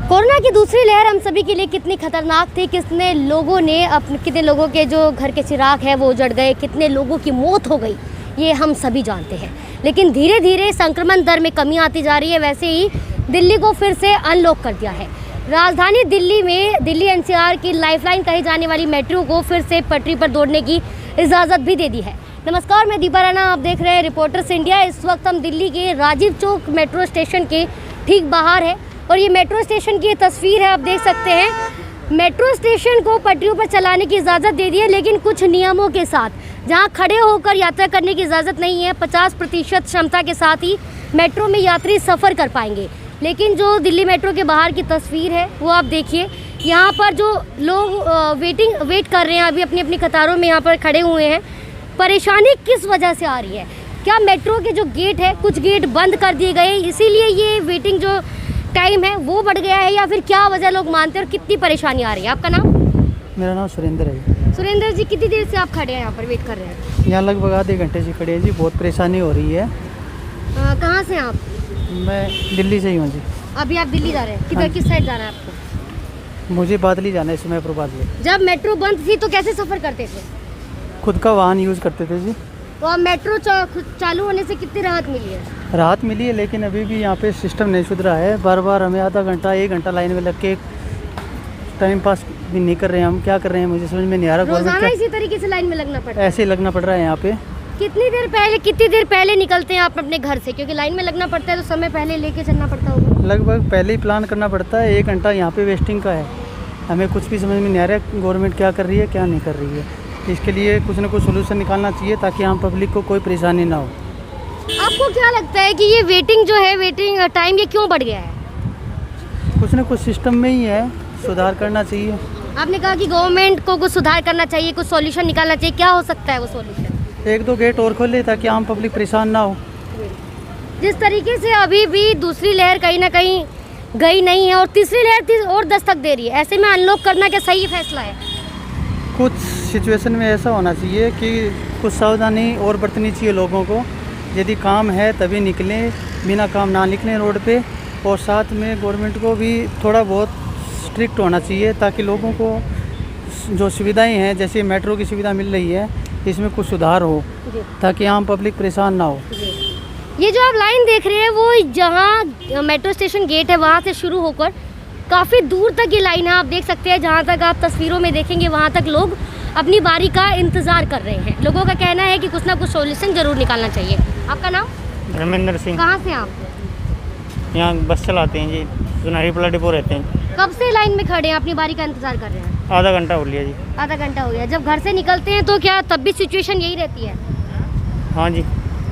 Corona की दूसरी लहर हम सभी के लिए कितनी खतरनाक थी, कितने लोगों के जो घर के चिराग है वो उजड़ गए, कितने लोगों की मौत हो गई, ये हम सभी जानते हैं। लेकिन धीरे धीरे संक्रमण दर में कमी आती जा रही है। वैसे ही दिल्ली को फिर से अनलॉक कर दिया है। राजधानी दिल्ली में दिल्ली एनसीआर की लाइफलाइन कही जाने वाली मेट्रो को फिर से पटरी पर दौड़ने की इजाज़त भी दे दी है। नमस्कार, मैं दीपा राणा, आप देख रहे हैं रिपोर्टर्स इंडिया। इस वक्त हम दिल्ली के राजीव चौक मेट्रो स्टेशन के ठीक बाहर है और ये मेट्रो स्टेशन की तस्वीर है। आप देख सकते हैं मेट्रो स्टेशन को पटरियों पर चलाने की इजाज़त दे दी है, लेकिन कुछ नियमों के साथ। जहां खड़े होकर यात्रा करने की इजाज़त नहीं है, 50% क्षमता के साथ ही मेट्रो में यात्री सफ़र कर पाएंगे। लेकिन जो दिल्ली मेट्रो के बाहर की तस्वीर है वो आप देखिए। यहाँ पर जो लोग वेट कर रहे हैं, अभी अपनी अपनी कतारों में यहाँ पर खड़े हुए हैं। परेशानी किस वजह से आ रही है? क्या मेट्रो के जो गेट है, कुछ गेट बंद कर दिए गए, इसीलिए ये वेटिंग जो टाइम है वो बढ़ गया है, या फिर क्या वजह लोग मानते हैं और कितनी परेशानी आ रही है? आपका नाम? मेरा नाम सुरेंद्र है। सुरेंद्र जी, कितनी देर से आप खड़े हैं यहाँ पर वेट कर रहे हैं? यहाँ लगभग आधे घंटे से खड़े हैं जी, बहुत परेशानी हो रही है। कहाँ से हैं आप? मैं दिल्ली से ही हूँ जी। अभी आप दिल्ली जा रहे हैं? किधर, किस साइड जाना है आपको? मुझे बादली जाना है, समय पर बादली। जब मेट्रो बंद थी तो कैसे सफ़र करते थे? खुद का वाहन यूज़ करते थे जी। तो अब मेट्रो चालू होने से कितनी राहत मिली है? राहत मिली है, लेकिन अभी भी यहाँ पे सिस्टम नहीं सुधरा है। बार बार हमें आधा घंटा 1 घंटा लाइन में लग के टाइम पास भी नहीं कर रहे हैं। हम क्या कर रहे हैं मुझे समझ में नहीं आ रहा। रोजाना इसी तरीके से लाइन में लगना पड़ रहा है? ऐसे ही लगना पड़ रहा है यहाँ पे। कितनी देर पहले निकलते हैं आप अपने घर से? क्योंकि लाइन में लगना पड़ता है तो समय पहले लेके चलना पड़ता होगा। लगभग पहले ही प्लान करना पड़ता है। 1 घंटा यहाँ पे वेस्टिंग का है। हमें कुछ भी समझ में नहीं आ रहा है गवर्नमेंट क्या कर रही है क्या नहीं कर रही है। इसके लिए कुछ ना कुछ सोल्यूशन निकालना चाहिए ताकि आम पब्लिक को कोई परेशानी ना हो। आपको क्या लगता है कि ये वेटिंग टाइम ये क्यों बढ़ गया है? कुछ ना कुछ सिस्टम में ही है, सुधार करना चाहिए। आपने कहा कि गवर्नमेंट को कुछ सुधार करना चाहिए, कुछ सॉल्यूशन निकालना चाहिए। क्या हो सकता है वो सॉल्यूशन? 1-2 गेट और खोले ताकि आम पब्लिक परेशान ना हो। जिस तरीके से अभी भी दूसरी लहर कहीं ना कहीं गई नहीं है और तीसरी लहर और दस्तक दे रही है, ऐसे में अनलॉक करना क्या सही फैसला है? कुछ सिचुएशन में ऐसा होना चाहिए कि कुछ सावधानी और बरतनी चाहिए लोगों को। यदि काम है तभी निकलें, बिना काम ना निकलें रोड पे। और साथ में गवर्नमेंट को भी थोड़ा बहुत स्ट्रिक्ट होना चाहिए ताकि लोगों को जो सुविधाएं हैं, जैसे मेट्रो की सुविधा मिल रही है, इसमें कुछ सुधार हो ताकि आम पब्लिक परेशान ना हो। ये जो आप लाइन देख रहे हैं वो जहाँ मेट्रो स्टेशन गेट है वहाँ से शुरू होकर काफ़ी दूर तक ये लाइन है। आप देख सकते हैं, जहाँ तक आप तस्वीरों में देखेंगे वहाँ तक लोग अपनी बारी का इंतज़ार कर रहे हैं। लोगों का कहना है कि कुछ ना कुछ सॉल्यूशन ज़रूर निकालना चाहिए। आपका नाम? धर्मेंद्र सिंह। कहाँ से आप? यहाँ बस चलाते हैं जी, सुनारी पला डिपो रहते हैं। कब से लाइन में खड़े हैं, अपनी बारी का इंतज़ार कर रहे हैं? आधा घंटा हो लिया जी। आधा घंटा हो गया। जब घर से निकलते हैं तो क्या तब भी सिचुएशन यही रहती है? हाँ जी,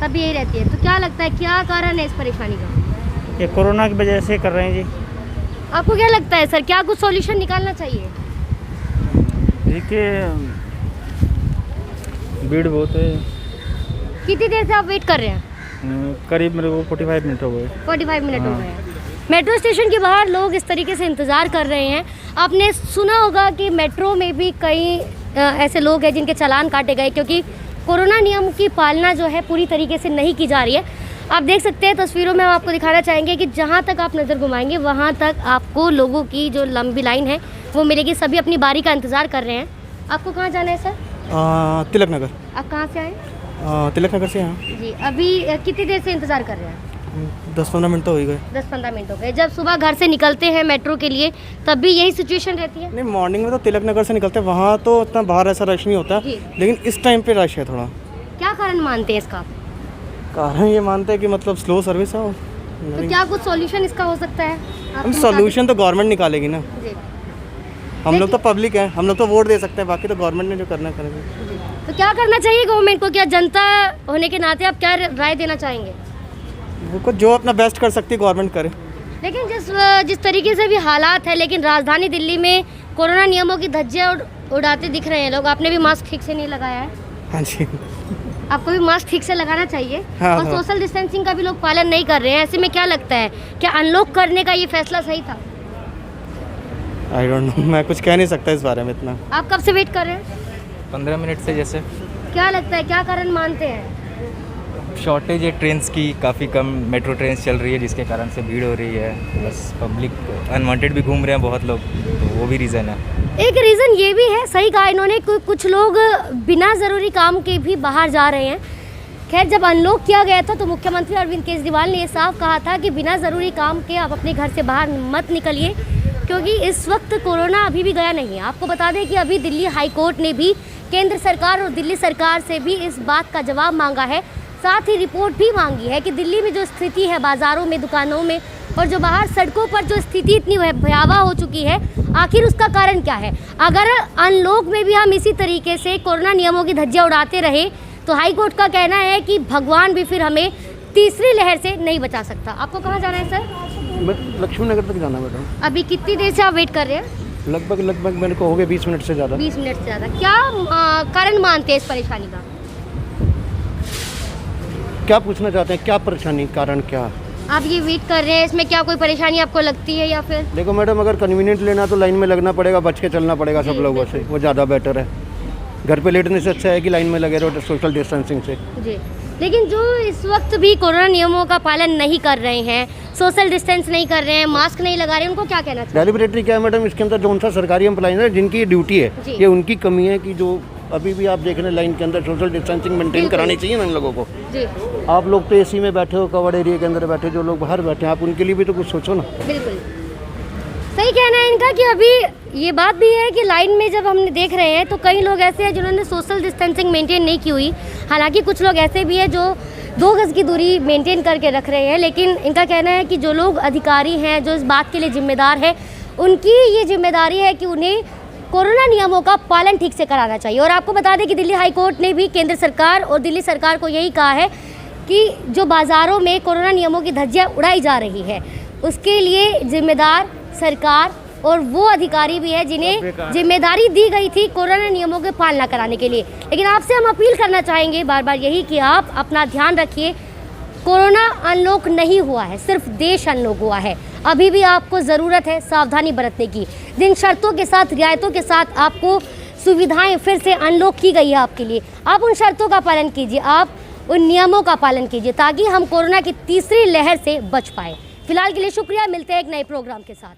तब भी यही रहती है। तो क्या लगता है क्या कारण है इस परेशानी का? ये कोरोना की वजह से कर रहे हैं जी। आपको क्या लगता है सर, क्या कुछ सॉल्यूशन निकालना चाहिए? देखिए, भीड़ बहुत है। कितनी देर से आप वेट कर रहे हैं? करीब मेरे को 45 मिनट हो गए। 45 मिनट हो गए हैं। मेट्रो स्टेशन के बाहर लोग इस तरीके से इंतज़ार कर रहे हैं। आपने सुना होगा कि मेट्रो में भी कई ऐसे लोग हैं जिनके चालान काटे गए, क्योंकि कोरोना नियम की पालना जो है पूरी तरीके से नहीं की जा रही है। आप देख सकते हैं तस्वीरों में, हम आपको दिखाना चाहेंगे कि जहाँ तक आप नज़र घुमाएंगे वहाँ तक आपको लोगों की जो लंबी लाइन है वो मिलेगी। सभी अपनी बारी का इंतज़ार कर रहे हैं। आपको कहाँ जाना है सर? तिलक नगर। आप कहाँ से आए? तिलक नगर से। यहाँ जी, अभी कितनी देर से इंतज़ार कर रहे हैं? 10-15 मिनट तो हो ही गए। 10-15 मिनट हो गए। जब सुबह घर से निकलते हैं मेट्रो के लिए तब भी यही सिचुएशन रहती है? नहीं, मॉर्निंग में तो तिलक नगर से निकलते हैं, वहाँ तो इतना बाहर ऐसा रश नहीं होता, लेकिन इस टाइम पे रश है थोड़ा। क्या कारण मानते हैं इसका? कारण ये मानते हैं कि मतलब स्लो सर्विस है। तो क्या कुछ सॉल्यूशन इसका हो सकता है? हम सॉल्यूशन तो गवर्नमेंट निकालेगी ना। जी। हम लोग तो पब्लिक हैं, हम लोग तो वोट दे सकते हैं, बाकी तो गवर्नमेंट ने जो करना करेगी। तो क्या करना चाहिए गवर्नमेंट को? क्या जनता होने के नाते आप क्या राय देना चाहेंगे? वो जो अपना बेस्ट कर सकती है गवर्नमेंट करे। लेकिन जिस तरीके से भी हालात है, लेकिन राजधानी दिल्ली में कोरोना नियमों की धज्जियां उड़ाते दिख रहे हैं लोग। आपने भी मास्क ठीक से नहीं लगाया है? हाँ जी। आपको भी मास्क ठीक से लगाना चाहिए। हाँ, और सोशल डिस्टेंसिंग का भी लोग पालन नहीं कर रहे हैं। ऐसे में क्या लगता है, क्या अनलॉक करने का ये फैसला सही था? आई डोंट नो, मैं कुछ कह नहीं सकता इस बारे में इतना। आप कब से वेट कर रहे हैं? 15 मिनट से। जैसे क्या लगता है क्या कारण मानते हैं? शॉर्टेज है ट्रेन्स की, काफ़ी कम मेट्रो ट्रेन्स चल रही है जिसके कारण से भीड़ हो रही है। बस पब्लिक अनवांटेड भी घूम रहे हैं बहुत लोग, तो वो भी रीज़न है। एक रीज़न ये भी है, सही कहा इन्होंने, कुछ लोग बिना ज़रूरी काम के भी बाहर जा रहे हैं। खैर, जब अनलॉक किया गया था तो मुख्यमंत्री अरविंद केजरीवाल ने ये साफ कहा था कि बिना ज़रूरी काम के आप अपने घर से बाहर मत निकलिए, क्योंकि इस वक्त कोरोना अभी भी गया नहीं है। आपको बता दें कि अभी दिल्ली हाई कोर्ट ने भी केंद्र सरकार और दिल्ली सरकार से भी इस बात का जवाब मांगा है, साथ ही रिपोर्ट भी मांगी है कि दिल्ली में जो स्थिति है बाज़ारों में, दुकानों में और जो बाहर सड़कों पर जो स्थिति इतनी भयावह हो चुकी है, आखिर उसका कारण क्या है। अगर अनलॉक में भी हम इसी तरीके से कोरोना नियमों की धज्जियां उड़ाते रहे तो हाई कोर्ट का कहना है कि भगवान भी फिर हमें तीसरी लहर से नहीं बचा सकता। आपको कहाँ जाना है सर? लक्ष्मी नगर तक जाना मैडम। अभी कितनी देर से आप वेट कर रहे हैं? लगभग मेरे को हो गए 20 मिनट से ज़्यादा। 20 मिनट से ज़्यादा। क्या कारण मानते हैं इस परेशानी का? क्या पूछना चाहते हैं, क्या परेशानी, कारण क्या? आप ये वेट कर रहे हैं, इसमें क्या कोई परेशानी आपको लगती है या फिर? देखो मैडम, अगर कन्वीनियंट लेना तो लाइन में लगना पड़ेगा, बच के चलना पड़ेगा सब लोगों से, वो ज़्यादा बेटर है। घर पे लेटने से अच्छा है कि लाइन में लगे रहो सोशल डिस्टेंसिंग से। जी, लेकिन जो इस वक्त भी कोरोना नियमों का पालन नहीं कर रहे हैं, सोशल डिस्टेंस नहीं कर रहे हैं, मास्क नहीं लगा रहे हैं, उनको क्या कहना चाहिए? डेलिबरेटरी क्या है मैडम, इसके अंदर जो उनसा सरकारी एम्प्लॉय है जिनकी ड्यूटी है, जी। ये उनकी कमी है कि जो अभी भी आप देख रहे हैं लाइन के अंदर सोशल डिस्टेंसिंग मेंटेन करानी चाहिए ना इन लोगों को। जी, आप लोग तो एसी में बैठे हो, कवर्ड एरिया के अंदर बैठे, जो लोग बाहर बैठे हैं, आप उनके लिए भी तो कुछ सोचो ना। बिल्कुल सही कहना है इनका कि अभी ये बात भी है कि लाइन में जब हमने देख रहे हैं तो कई लोग ऐसे हैं जिन्होंने सोशल डिस्टेंसिंग मेंटेन नहीं की हुई। हालांकि कुछ लोग ऐसे भी हैं जो 2 गज़ की दूरी मेंटेन करके रख रहे हैं, लेकिन इनका कहना है कि जो लोग अधिकारी हैं, जो इस बात के लिए जिम्मेदार है, उनकी ये जिम्मेदारी है कि उन्हें कोरोना नियमों का पालन ठीक से कराना चाहिए। और आपको बता दें कि दिल्ली हाई कोर्ट ने भी केंद्र सरकार और दिल्ली सरकार को यही कहा है कि जो बाज़ारों में कोरोना नियमों की धज्जियां उड़ाई जा रही है, उसके लिए जिम्मेदार सरकार और वो अधिकारी भी है जिन्हें जिम्मेदारी दी गई थी कोरोना नियमों की पालना कराने के लिए। लेकिन आपसे हम अपील करना चाहेंगे बार बार यही कि आप अपना ध्यान रखिए। कोरोना अनलॉक नहीं हुआ है, सिर्फ देश अनलॉक हुआ है। अभी भी आपको ज़रूरत है सावधानी बरतने की। जिन शर्तों के साथ, रियायतों के साथ आपको सुविधाएं फिर से अनलॉक की गई है आपके लिए, आप उन शर्तों का पालन कीजिए, आप उन नियमों का पालन कीजिए ताकि हम कोरोना की तीसरी लहर से बच पाए। फिलहाल के लिए शुक्रिया, मिलते हैं एक नए प्रोग्राम के साथ।